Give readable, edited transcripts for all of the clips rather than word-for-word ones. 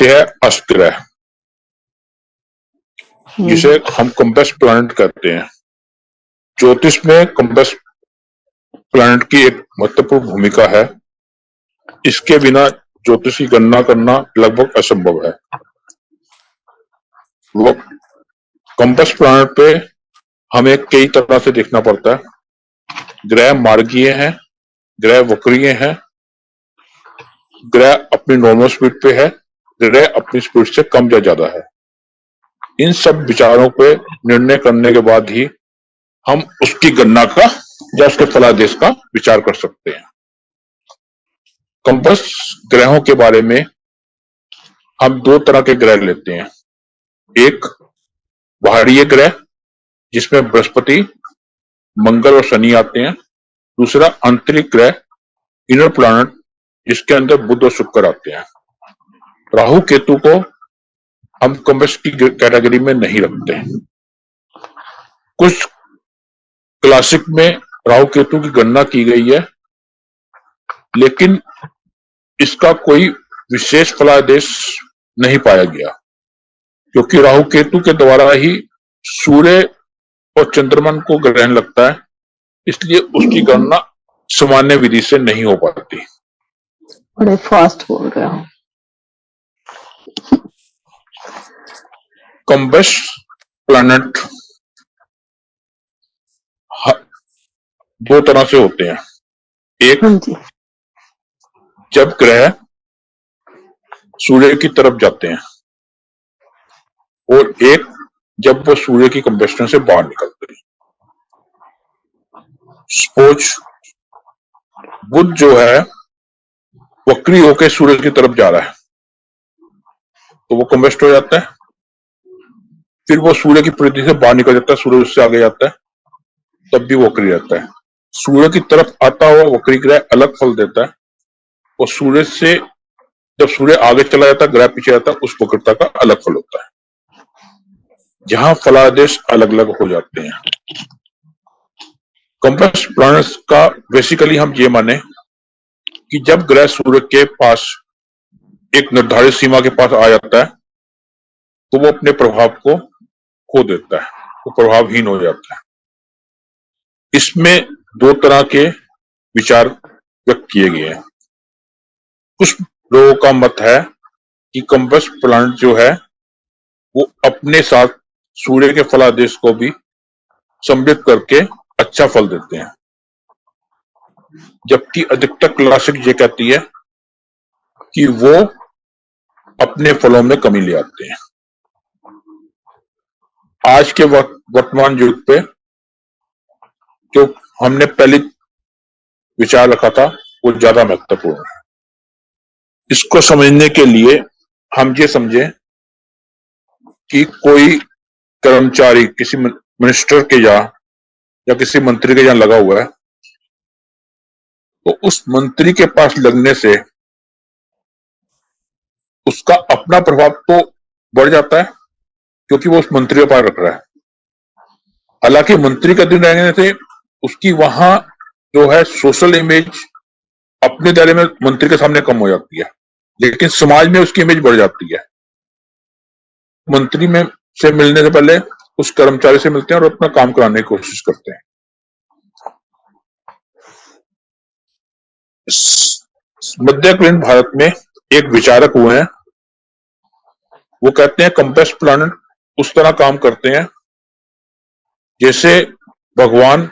जैसे है अस्त ग्रह, जिसे हम कंबस्ट प्लैनेट कहते हैं। ज्योतिष में कंबस्ट प्लैनेट की एक महत्वपूर्ण भूमिका है। इसके बिना ज्योतिष की गणना करना लगभग असंभव है। वो कंबस्ट प्लैनेट पे हमें कई तरह से देखना पड़ता है। ग्रह मार्गीय हैं, ग्रह वक्रीय हैं, ग्रह अपनी नॉर्मल स्पीड पे है, ग्रह अपनी स्पीड से कम या ज्यादा है। इन सब विचारों पे निर्णय करने के बाद ही हम उसकी गणना का या उसके फलादेश का विचार कर सकते हैं। कंपास ग्रहों के बारे में हम दो तरह के ग्रह लेते हैं। एक बाहरीय ग्रह, जिसमें बृहस्पति, मंगल और शनि आते हैं। दूसरा आंतरिक ग्रह, इनर प्लैनेट, जिसके अंदर बुध और शुक्र आते हैं। राहु केतु को हम कंबस की कैटेगरी में नहीं रखते। कुछ क्लासिक में राहु केतु की गणना की गई है, लेकिन इसका कोई विशेष फलादेश नहीं पाया गया, क्योंकि राहु केतु के द्वारा ही सूर्य और चंद्रमा को ग्रहण लगता है, इसलिए उसकी गणना सामान्य विधि से नहीं हो पाती। बड़े फास्ट बोल रहे हो। कंबस प्लैनेट दो तरह से होते हैं। एक, जब ग्रह सूर्य की तरफ जाते हैं, और एक जब वो सूर्य की कंबेस्टन से बाहर निकलते हैं। सपोज बुध जो है वक्री होकर सूर्य की तरफ जा रहा है, तो वो कंबेस्ट हो जाता है। फिर वो सूर्य की परिधि से बाहर निकल जाता है, सूर्य उससे आगे जाता है, तब भी वक्री रहता है। सूर्य की तरफ आता हुआ वक्री ग्रह अलग फल देता है, और सूर्य से जब सूर्य आगे चला जाता है, ग्रह पीछे जाता है, उस वक्रता का अलग फल होता है, जहां फलादेश अलग अलग हो जाते हैं। कंबस प्लैनेट्स का बेसिकली हम ये माने कि जब ग्रह सूर्य के पास एक निर्धारित सीमा के पास आ जाता है, तो वो अपने प्रभाव को खो देता है, वो प्रभावहीन हो जाता है। इसमें दो तरह के विचार व्यक्त किए गए हैं। कुछ लोगों का मत है कि कंबस प्लैनेट जो है वो अपने साथ सूर्य के फलादेश को भी सम्मिलित करके अच्छा फल देते हैं, जबकि अधिकतर क्लासिक ये कहती है कि वो अपने फलों में कमी ले आते हैं। आज के वर्तमान युग पे जो हमने पहले विचार रखा था वो ज्यादा महत्वपूर्ण है। इसको समझने के लिए हम ये समझें कि कोई कर्मचारी किसी मिनिस्टर के या किसी मंत्री के यहाँ लगा हुआ है, तो उस मंत्री के पास लगने से उसका अपना प्रभाव तो बढ़ जाता है, क्योंकि वो उस मंत्री के पास रख रहा है। हालांकि मंत्री का दिन रहने से उसकी वहां जो है सोशल इमेज अपने दायरे में मंत्री के सामने कम हो जाती है, लेकिन समाज में उसकी इमेज बढ़ जाती है। मंत्री में से मिलने से पहले उस कर्मचारी से मिलते हैं और अपना काम कराने की कोशिश करते हैं। मध्यकालीन भारत में एक विचारक हुए हैं, वो कहते हैं कंबस प्लैनेट उस तरह काम करते हैं जैसे भगवान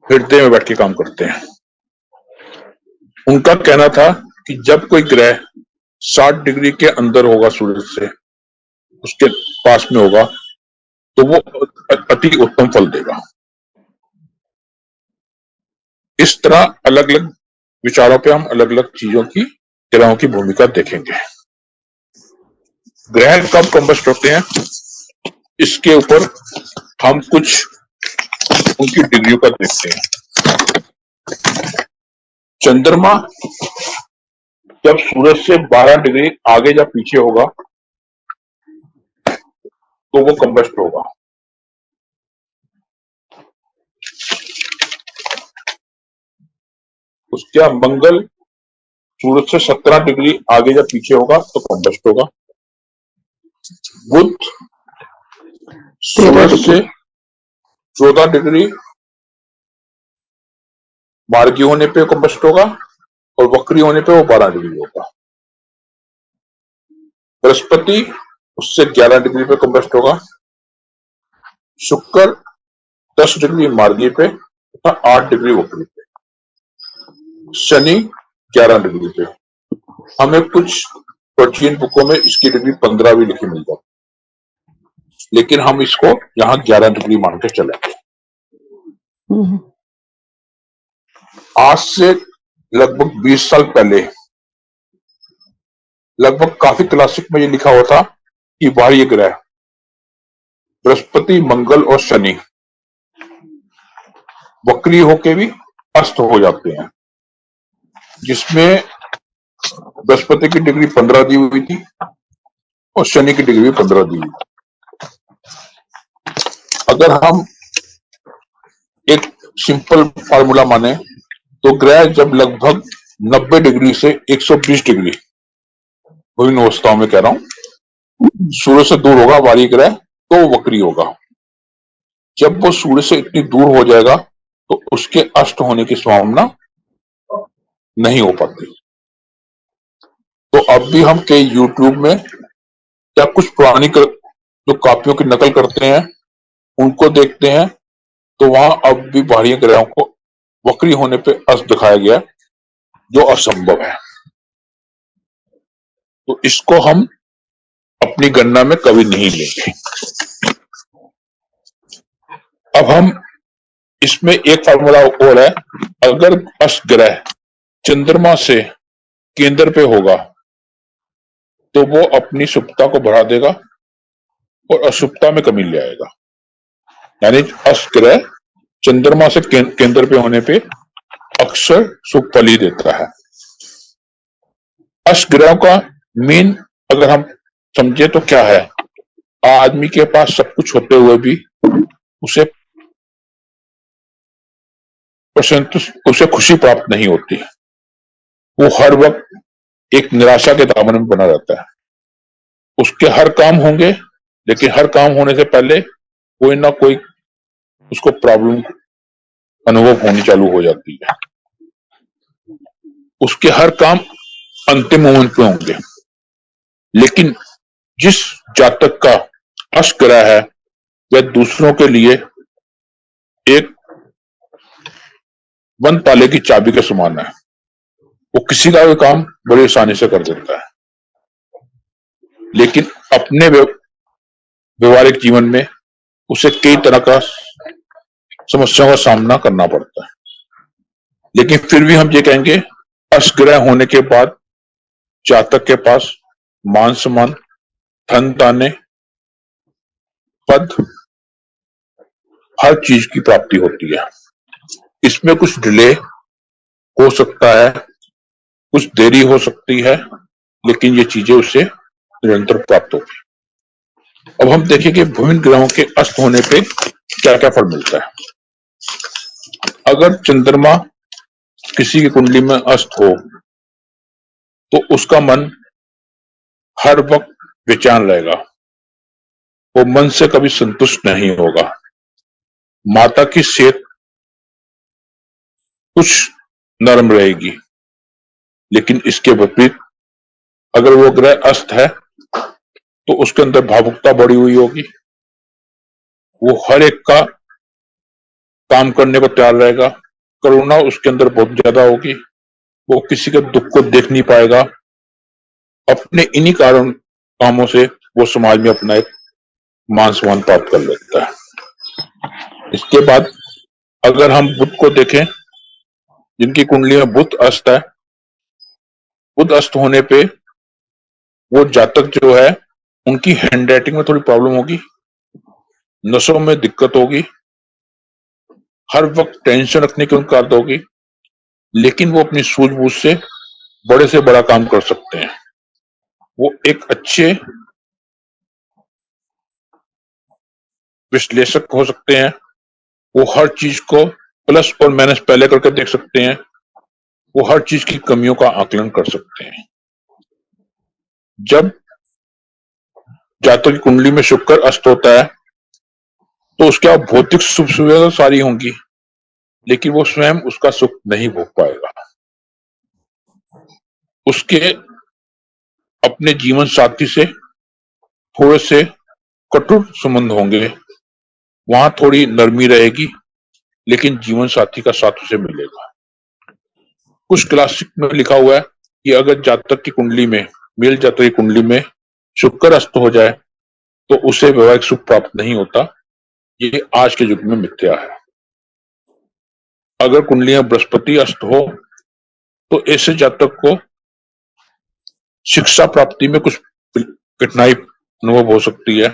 हृदय में बैठ के काम करते हैं। उनका कहना था कि जब कोई ग्रह 60 डिग्री के अंदर होगा, सूर्य से उसके पास में होगा, तो वो अति उत्तम फल देगा। इस तरह अलग अलग विचारों पे हम अलग अलग चीजों की ग्रहों की भूमिका देखेंगे। ग्रह कब कंबस्ट होते हैं, इसके ऊपर हम कुछ उनकी डिग्रियों का देखते हैं। चंद्रमा जब सूरज से 12 डिग्री आगे या पीछे होगा, तो वो कंबस्ट होगा। उसके बाद मंगल सूरज से 17 डिग्री आगे या पीछे होगा तो कम्बस्ट होगा। बुध 13 सूरज से 14 डिग्री मार्गी होने पे कम्बस्ट होगा और वक्री होने पे वो 12 डिग्री होगा। बृहस्पति उससे 11 डिग्री पे कम्बस्ट होगा। शुक्र 10 डिग्री मार्गी पे तथा 8 डिग्री वक्री पे। शनि 11 डिग्री पे। हमें कुछ प्राचीन बुकों में इसकी डिग्री 15 भी लिखी मिल जाती, लेकिन हम इसको यहाँ 11 डिग्री मान के चलेंगे। हम्म, आज से लगभग 20 साल पहले लगभग काफी क्लासिक में ये लिखा हुआ था कि बाह्य ग्रह बृहस्पति, मंगल और शनि वक्री होके भी अस्त हो जाते हैं, जिसमें बृहस्पति की डिग्री 15 दी हुई थी और शनि की डिग्री 15 दी हुई। अगर हम एक सिंपल फार्मूला माने तो ग्रह जब लगभग 90 डिग्री से 120 डिग्री विभिन्न अवस्थाओं में कह रहा हूं सूर्य से दूर होगा बाह्य ग्रह तो वो वक्री होगा। जब वो सूर्य से इतनी दूर हो जाएगा तो उसके अस्त होने की संभावना नहीं हो पाती। तो अब भी हम कई यूट्यूब में या कुछ पुरानी जो कॉपियों की नकल करते हैं उनको देखते हैं तो वहां अब भी बाह्य ग्रहों को वक्री होने पे अस्त दिखाया गया है, जो असंभव है। तो इसको हम अपनी गणना में कभी नहीं लेंगे। अब हम इसमें एक फार्मूला और है, अगर अस्त ग्रह चंद्रमा से केंद्र पे होगा तो वो अपनी शुभता को बढ़ा देगा और अशुभता में कमी ले आएगा। यानी अस्त ग्रह चंद्रमा से केंद्र पे होने पे अक्सर शुभ फल ही देता है। अष्ट ग्रहों का मेन अगर हम समझे तो क्या है, आदमी के पास सब कुछ होते हुए भी उसे उसे खुशी प्राप्त नहीं होती। वो हर वक्त एक निराशा के दामन में बना रहता है। उसके हर काम होंगे लेकिन हर काम होने से पहले कोई ना कोई उसको प्रॉब्लम अनुभव होनी चालू हो जाती है। उसके हर काम अंतिम मोमेंट पे होंगे। लेकिन जिस जातक का अष्ट ग्रह है वह दूसरों के लिए एक बंद ताले की चाबी के समान है। वो किसी का भी काम बड़ी आसानी से कर देता है, लेकिन अपने व्यवहारिक जीवन में उसे कई तरह का समस्याओं का सामना करना पड़ता है। लेकिन फिर भी हम ये कहेंगे अष्ट ग्रह होने के बाद जातक के पास मान सम्मान, धन ताने, पद, हर चीज की प्राप्ति होती है। इसमें कुछ डिले हो सकता है, कुछ देरी हो सकती है, लेकिन ये चीजें उससे निरंतर प्राप्त होगी। अब हम देखेंगे विभिन्न ग्रहों के अस्त होने पे क्या क्या फल मिलता है। अगर चंद्रमा किसी की कुंडली में अस्त हो तो उसका मन हर वक्त बेचैन रहेगा, वो मन से कभी संतुष्ट नहीं होगा। माता की सेहत कुछ नरम रहेगी, लेकिन इसके विपरीत अगर वो ग्रह अस्त है तो उसके अंदर भावुकता बढ़ी हुई होगी। वो हर एक का काम करने को तैयार रहेगा, करुणा उसके अंदर बहुत ज्यादा होगी। वो किसी के दुख को देख नहीं पाएगा। अपने इन्हीं कारण कामों से वो समाज में अपना एक मान सम्मान प्राप्त कर लेता है। इसके बाद अगर हम बुध को देखें, जिनकी कुंडली में बुध अस्त है, बुध अस्त होने पे वो जातक जो है उनकी हैंड राइटिंग में थोड़ी प्रॉब्लम होगी, नसों में दिक्कत होगी, हर वक्त टेंशन रखने की उनकी आदत होगी, लेकिन वो अपनी सूझबूझ से बड़ा काम कर सकते हैं। वो एक अच्छे विश्लेषक हो सकते हैं। वो हर चीज को प्लस और माइनस पहले करके देख सकते हैं। वो हर चीज की कमियों का आकलन कर सकते हैं। जब जातक की कुंडली में शुक्र अस्त होता है तो उसके भौतिक सुख सुविधा सारी होंगी, लेकिन वो स्वयं उसका सुख नहीं भोग पाएगा। उसके अपने जीवन साथी से थोड़े से कटु संबंध होंगे, वहां थोड़ी नरमी रहेगी, लेकिन जीवन साथी का साथ उसे मिलेगा। कुछ क्लासिक में लिखा हुआ है कि अगर जातक की कुंडली में, मेल जातक की कुंडली में शुक्र अस्त हो जाए तो उसे वैवाहिक सुख प्राप्त नहीं होता। ये आज के युग में मिथ्या है। अगर कुंडली में बृहस्पति अस्त हो तो ऐसे जातक को शिक्षा प्राप्ति में कुछ कठिनाई अनुभव हो सकती है।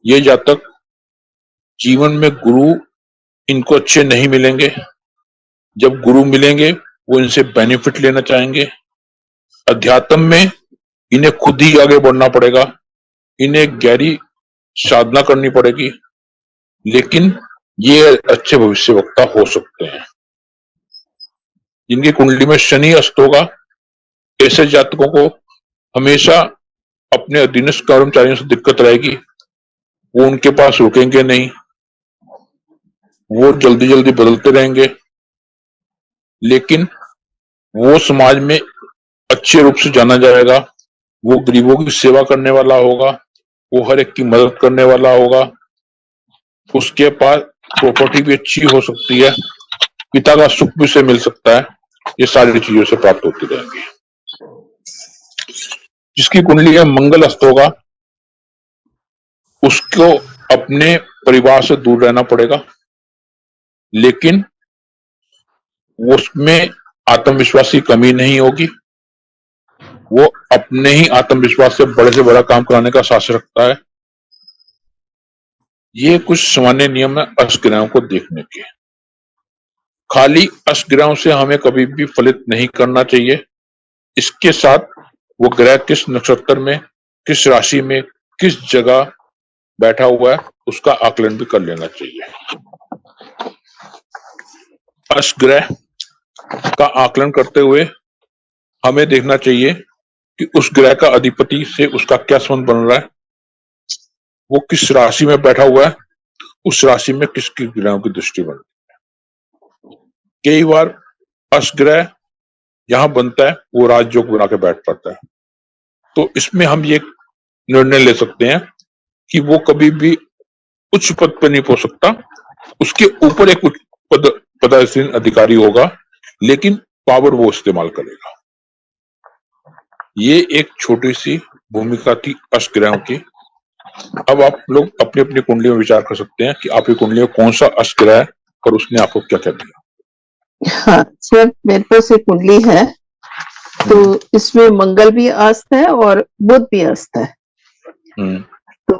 ये जातक जीवन में गुरु इनको अच्छे नहीं मिलेंगे। जब गुरु मिलेंगे वो इनसे बेनिफिट लेना चाहेंगे। अध्यात्म में इन्हें खुद ही आगे बढ़ना पड़ेगा, इन्हें गहरी साधना करनी पड़ेगी, लेकिन ये अच्छे भविष्य वक्ता हो सकते हैं। जिनकी कुंडली में शनि अस्त होगा, ऐसे जातकों को हमेशा अपने अधीनस्थ कर्मचारियों से दिक्कत रहेगी। वो उनके पास रुकेंगे नहीं, वो जल्दी जल्दी बदलते रहेंगे, लेकिन वो समाज में अच्छे रूप से जाना जाएगा। वो गरीबों की सेवा करने वाला होगा, वो हर एक की मदद करने वाला होगा। उसके पास प्रॉपर्टी भी अच्छी हो सकती है, पिता का सुख भी उसे मिल सकता है। ये सारी चीजों से प्राप्त होती रहेंगी। जिसकी कुंडली में मंगल अस्त होगा, उसको अपने परिवार से दूर रहना पड़ेगा, लेकिन उसमें आत्मविश्वास की कमी नहीं होगी। वो अपने ही आत्मविश्वास से बड़ा काम कराने का साहस रखता है। ये कुछ सामान्य नियम है अष्टग्रहों को देखने के। खाली अष्टग्रहों से हमें कभी भी फलित नहीं करना चाहिए। इसके साथ वो ग्रह किस नक्षत्र में, किस राशि में, किस जगह बैठा हुआ है, उसका आकलन भी कर लेना चाहिए। अष्टग्रह का आकलन करते हुए हमें देखना चाहिए कि उस ग्रह का अधिपति से उसका क्या संबंध बन रहा है, वो किस राशि में बैठा हुआ है, उस राशि में किस किस ग्रहों की दृष्टि बन रही है। कई बार अष्टग्रह यहां बनता है, वो राजयोग बना के बैठ पाता है। तो इसमें हम ये निर्णय ले सकते हैं कि वो कभी भी उच्च पद पर नहीं पहुंच सकता। उसके ऊपर एक उच्च पदासीन अधिकारी होगा, लेकिन पावर वो इस्तेमाल करेगा। ये एक छोटी सी भूमिका थी अष्टग्रहों की। अब आप लोग अपनी अपनी कुंडली में विचार कर सकते हैं कि आपकी कुंडली में कौन सा अष्टग्रह है और उसने आपको क्या क्या दिया। हाँ सर, मेरे पास एक कुंडली है, तो इसमें मंगल भी अस्त है और बुध भी अस्त है। तो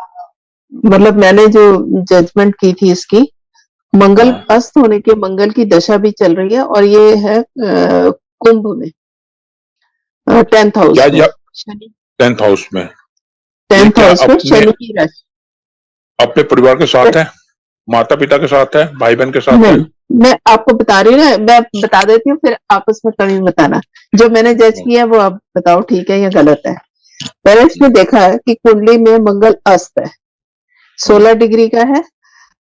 मतलब मैंने जो जजमेंट की थी इसकी, मंगल अस्त होने के, मंगल की दशा भी चल रही है और ये है कुंभ में, 10th हाउस में, शनि 10th हाउस में, 10th हाउस में शनि की राशि। अपने परिवार के साथ है, माता पिता के साथ है, भाई बहन के साथ है? मैं आपको बता रही हूँ ना, मैं बता देती हूँ, फिर आप उसमें कमी बताना। जो मैंने जज किया वो आप बताओ ठीक है या गलत है। मैंने इसमें देखा है कि कुंडली में मंगल अस्त है, 16 डिग्री का है,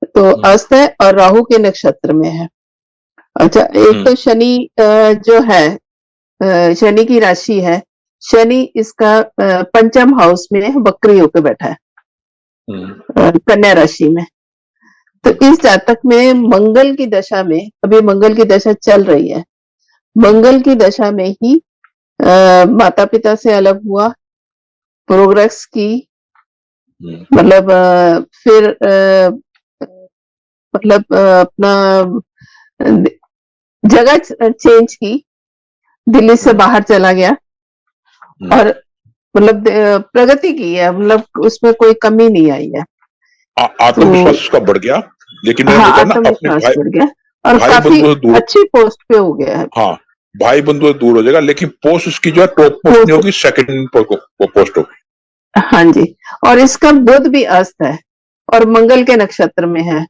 तो अस्त है और राहु के नक्षत्र में है। अच्छा, एक तो शनि जो है, शनि की राशि है, शनि इसका पंचम हाउस में वक्री होकर बैठा है, कन्या राशि में। तो इस जातक में मंगल की दशा में, अभी मंगल की दशा चल रही है, मंगल की दशा में ही माता पिता से अलग हुआ, प्रोग्रेस की, मतलब फिर मतलब अपना जगह चेंज की, दिल्ली से बाहर चला गया और मतलब प्रगति की है, मतलब उसमें कोई कमी नहीं आई है। आत्मविश्वास उसका बढ़ गया, लेकिन आत्मविश्वास बढ़ गया और काफी अच्छी पोस्ट पे हो गया है। हाँ, भाई बंधु दूर हो जाएगा, लेकिन पोस्ट उसकी जो है टॉप पोस्ट नहीं होगी, सेकंड पोस्ट होगी। हाँ जी, और इसका बुध भी अस्त है और मंगल के नक्षत्र में है।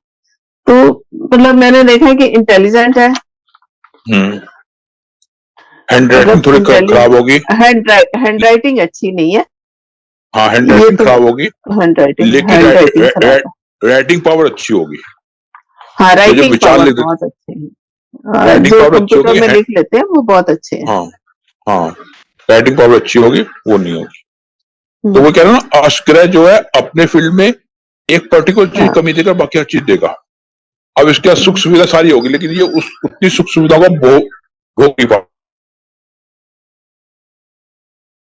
तो मतलब मैंने देखा कि इंटेलिजेंट है, हैंड राइटिंग थोड़ी खराब होगी। हैंड राइटिंग अच्छी नहीं है। हाँ, हैंड ये राइटिंग तो खराब होगी, हैंड लेकिन राइटिंग खराब है। राइटिंग पावर अच्छी होगी। हाँ, तो जो राइटिंग विचार पावर लिख बहुत अच्छे हैं। राइटिंग जो पावर अच्छी कंप्यूटर होगी, में लिख लेते हैं वो बहुत अच्छे हैं। हाँ हाँ, राइटिंग पावर अच्छी होगी, वो नहीं होगी। तो वो हम्म, कह रहे हैं ना, आश्रय जो है अपने फील्ड में एक पर्टिकुलर चीज हाँ, कमी देगा, बाकी हर चीज देगा। अब इसके बाद सुख हम्म, सुविधा सारी होगी, लेकिन ये उस उतनी सुख सुविधा का भोग नहीं पा।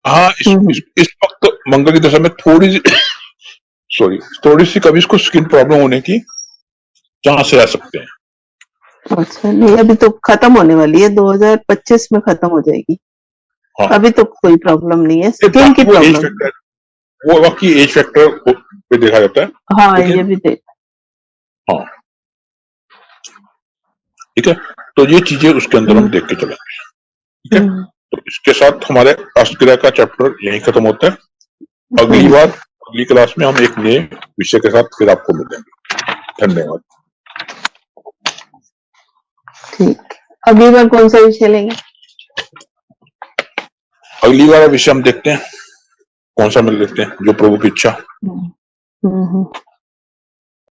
हाँ, हम्म, इस वक्त मंगल की दशा में थोड़ी सी थोड़ी सी कभी इसको स्किन प्रॉब्लम होने की चांस रह सकते हैं। अच्छा, नहीं अभी तो खत्म होने वाली है, 2025 में खत्म हो जाएगी। हाँ, अभी तो कोई प्रॉब्लम नहीं है, ये स्किन की बाकी वो एज प्रॉब्लम। फैक्टर, वो बाकी एज फैक्टर पे देखा जाता है। हाँ, लेकिन ये भी देख। हाँ, ठीक है, तो ये चीजें उसके अंदर हम हम्म, देख के चलेंगे। ठीक है, हम्म, तो इसके साथ हमारे अष्टग्रह का चैप्टर यहीं खत्म होता है। अगली हम्म, बार अगली क्लास में हम एक नए विषय के साथ फिर आपको मिलेंगे। धन्यवाद। ठीक। अगली बार कौन सा विषय लेंगे? अगली बार विषय हम देखते हैं कौन सा मिल लेते हैं, जो प्रभु की इच्छा। हम्म, हम्म,